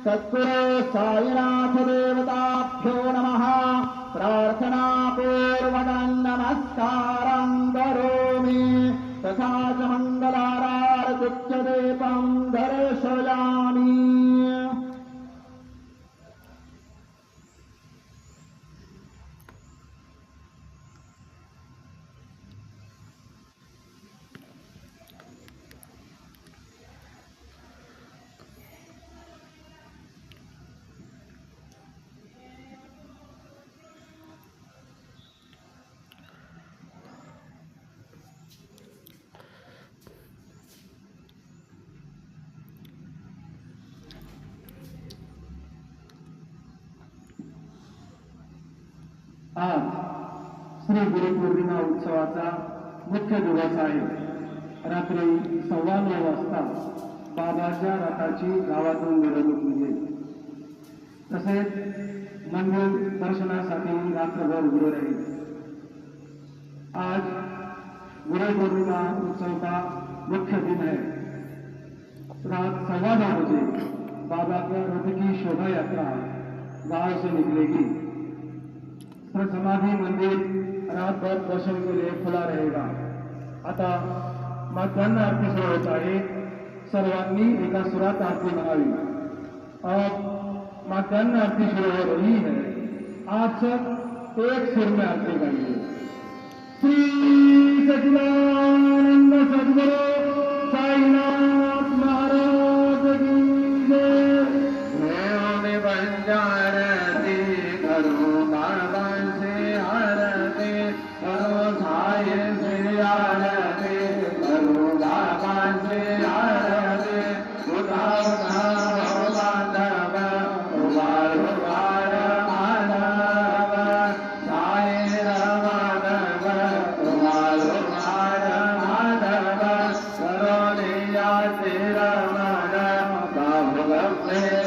सद्गुरु साईनाथ देवताभ्यो नमः। प्रार्थना पूर्वकं नमस्कारं करोमि। तथा च मंगलारार्तिच्च दीपं दर्शयामि। आज श्री गुरुपौर्णिमा उत्सवाचा मुख्य दिवस आहे। रात्री 9:15 वाजता बाबाच्या रथाची गावातून मिरवणूक निघेल। तसेच मंदिर दर्शनासाठी रात्रभर उघडे राहील। आज गुरुपौर्णिमा उत्सव का मुख्य दिन है। रात 9:15 बजे बाबा के रथ की शोभा यात्रा गांव से निकलेगी। समाधि मंदिर रात भर दर्शन के लिए खुला रहेगा। आता मध्यान्ह आरती सुरू होत आहे। सर्वांनी एका सुरात आरती म्हणावी। अब मध्यान्ह आरती शुरू हो रही है। आप सब एक सुर में आरती गाइए। श्री सच्चिदानंद सद्गुरु साईनाथ महाराज की जय। मैं बंजारती करो बाबा से आरती करो साई से आरती करो बाबा से आरती उठाओ उठाओ माधव उबार उबार माधव साई माधव उबार उबार माधव करो लिया तेरा मन बाबू